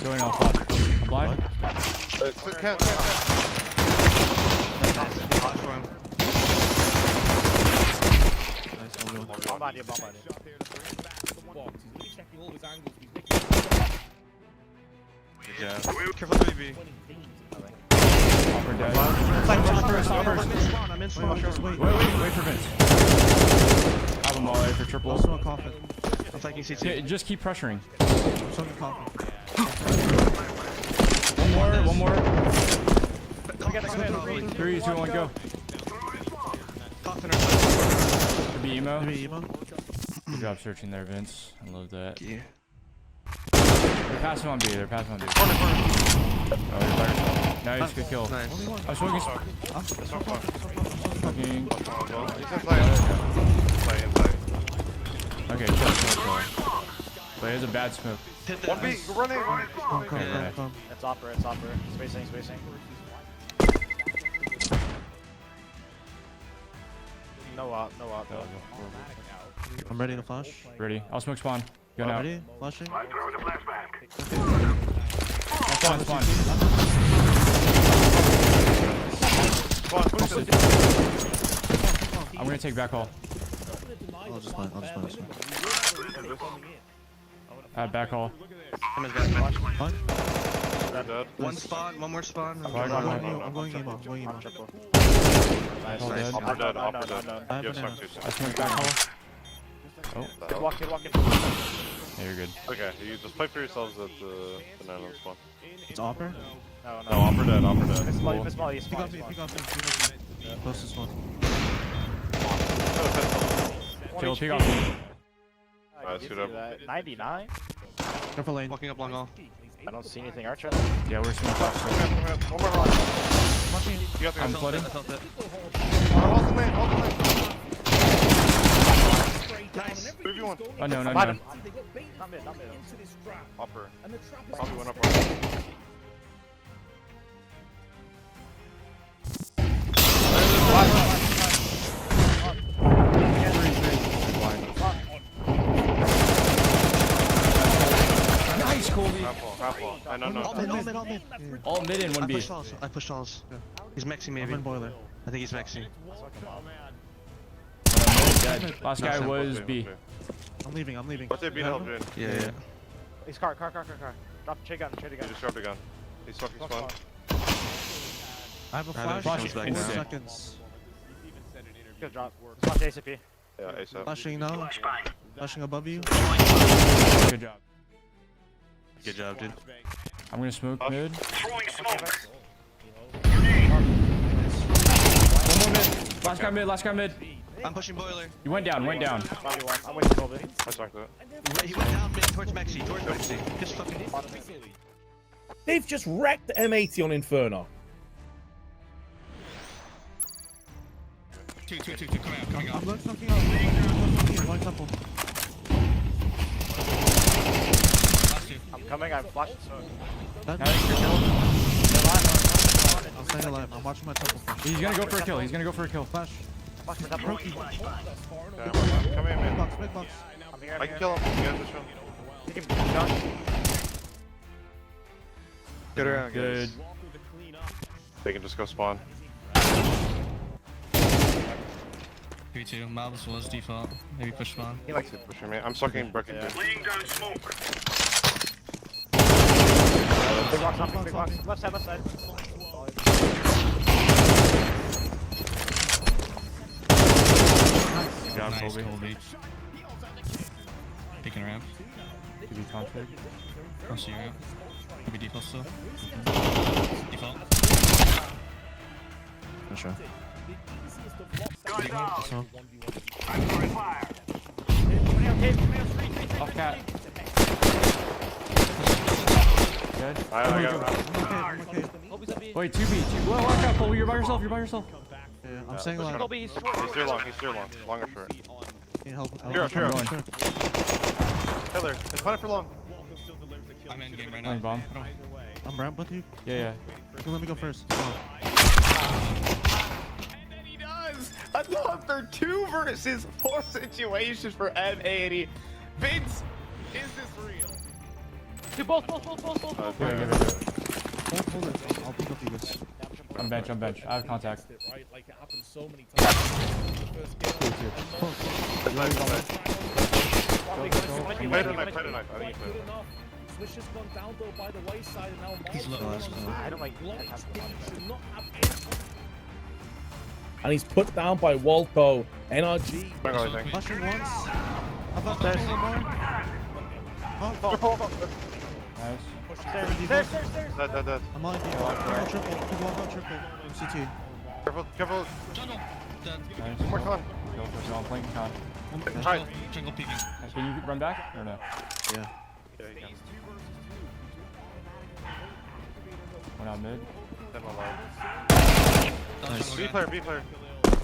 Going off. I'm blind. Can't. Bomb on you. Good job. Careful 3B. We're dead. I'm in spawn. Wait for Vince. Have them all A for triple. Also a coffin. I'm taking CT. Yeah, just keep pressuring. Also a coffin. One more. Come on. 3, 2, 1, go. Coffin Could be emo. Maybe Emo. Good job searching there, Vince. I love that. Yeah. They're passing on B. Oh, you're by yourself. Nice, good kill. Nice. I'm swinging. Fucking. Okay, chill. But here's a bad smoke. One B, running. Come. It's opera. Spacing. No op. I'm ready to flash. Ready. I'll smoke spawn. Go now. Ready? Flashing. Spawn. I'm gonna take back hall. I'll just plan. Back hall. Fine. One spawn, one more spawn. I'm going Emo. Nice. All dead. Opera dead. I have You have banana. smoke too. I smoke back hall. Good walk. Yeah, you're good. Okay, you just fight for yourselves at the banana spawn. It's Opera. No. No, Opera dead. It's small. He's Pick small. up me. Closest one. Kill, pick off me. Alright, scoot up. 99? Careful lane. Walking up long hall. I don't see anything Archer. Yeah, we're smoke off. One more rock. You got the I'm flooding. I felt it. Hold the lane. Nice. 3v1. Oh, no. Not mid. Upper. Probably went up. Nice, Colby. Half wall. I know. All mid. All mid in I 1B. pushed alls. He's mexing I'm maybe. in boiler. I think he's mexing. Dead. Last guy was B. I'm leaving. What's it being held, Jane? Yeah. He's car. Drop trade gun. He just dropped a gun. He's fucking spawn. I have a I have flash. a flash in back 4 now. seconds. Good drop. Spawn ACP. Yeah, ASAP. Flashing now. Flashing above you. Good job. Good job, dude. I'm gonna smoke mid. One more mid. Last guy mid. I'm pushing boiler. You went down. I'm waiting for Colby. I sucked it. He went down mid towards Mexi. Just fucking. They've just wrecked the M80 on Inferno. Two. Coming I'm looking up. One couple. I'm coming. I'm flashing. That's Nice, good kill. I'm staying alive. I'm watching my temple flash. He's gonna go for a kill. Flash. Flash for double. Rookie. Come here, man. Big box. I'm here. I can kill him. You guys just show. Take him. Shot. Get around, Good. They can just go spawn. 3-2. Malvis was default. Maybe push spawn. He likes Keep pushing me. I'm sucking Brecken. Yeah. Big box. Left side. Good job, Colby. Picking ramp. Could be config. I'll see you ramp. Maybe default still. Default. For sure. Off cat. Good. I got him. Okay. Wait, 2B. Whoa, watch out, Colby. You're by yourself. Yeah, I'm staying alive. Colby, he's short. He's still long. Long or short. Can't help. Hero. Sure. Taylor, it's fine for long. I'm in game right Line now. bomb. I'm ramp with you. Yeah. You can let me go first. Come on. And then he does! Another 2 versus 4 situation for M80. Vince, is this real? Both. Give it. Hold it. I'll pick up you guys. I'm bench. I have contact. Right, like it happens so many times. The first game. Play the knife. I think Quite you good played. enough. Swish has gone down though by the wayside and now He's low. I don't like that. should not have it. And he's put down by Walco. NRG. Don't go anything. Flashing once. How about Stairs. one more? Nice. Stairs. Dead. I'm on D. One triple. People on triple. CT. Careful. Jungle. Dead. Nice. More con. Go for it. I'm flanking con. Right. Jungle peeking. Can you run back or no? Yeah. We're not mid. Dead alive. Nice. B player.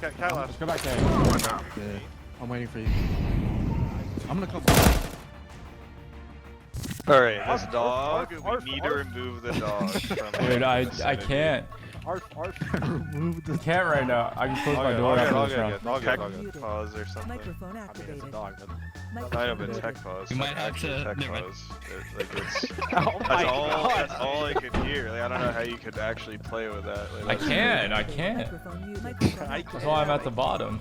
Cat last. Let's go back to A. Yeah. I'm waiting for you. I'm gonna come. Alright, this dog, arf, we need to arf. remove the dog from Dude, I can't. Remove the. Can't right now. I can close my door after this round. Tech pause or something. Microphone activated. I know, but tech pause. We might have Actually, to- tech never mind. pause. Like it's, Oh my god. that's all I could hear. Like I don't know how you could actually play with that. Like, I that's- can't. Microphone muted. Microphone That's why I'm at the bottom.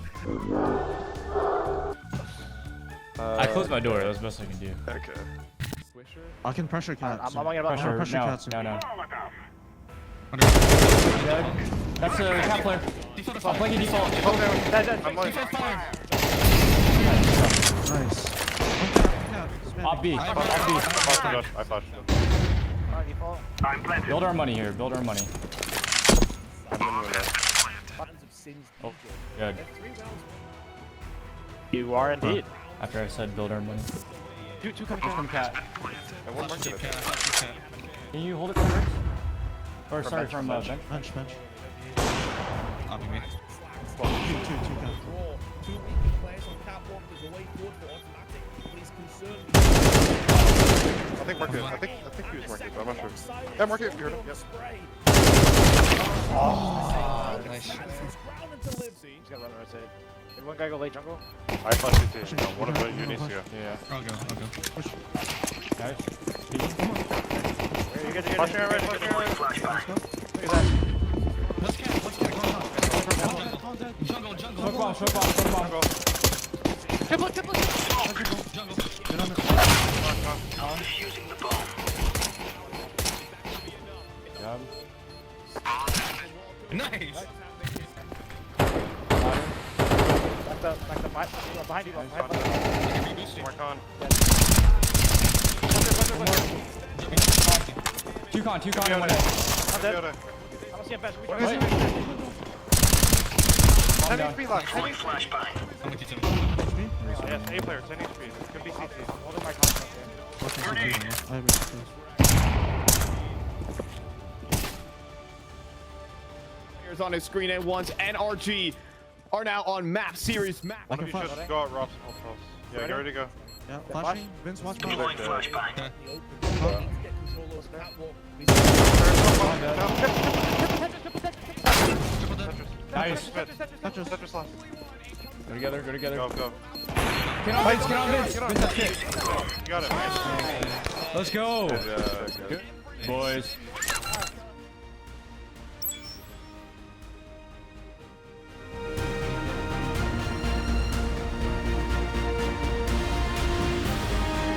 I closed my door. That's the best I can do. Okay. I can pressure cat. I'm so- not about Pressure. pressure No. cats. No. Under. That's a cat player. Default to I'm playing default. Dead. I'm like. Default fire. Nice. Op B. I flashed him. Build our money here. Build our money. I'm in the Oh, good. You are indeed. After I said build our money. Two coming From cat. And one more Deep kid. cat. Can you hold it from Bricks? Or sorry, from bench. Bench. Copy me. Two cat. Draw. Two weak players on catwalk. There's a way forward for automatic. But he's concerned. I think Market. I think he was Market. I'm not sure. Yeah, Market. You heard him. Yep. Nice. He's got run right side. Did one guy go late jungle? I flashed CT. No, one of you needs to go. Yeah. I'll go. Nice. You guys are Flashing getting right. Let's cat. Jungle. Smoke bomb. Jungle. Get on it. Job. Nice. Back the behind you. More con. Two con. I'm dead. Yoda. I don't see a best. I'm down. 10 HP left. 10 HP. I'm with you, Tim. Yes, A player. 10 HP. Could be CT. Holding my contract here. I have Players on his screen at once. NRG are now on map series map. One of you flash. should go out Rob's house. Yeah, get ready to go. Yeah. Flashing. Vince, watch my. Back there. Nice. Tetris last. Go together. Go. Get on Vince. Vince, that's it. You got it. Let's go. Good. Boys.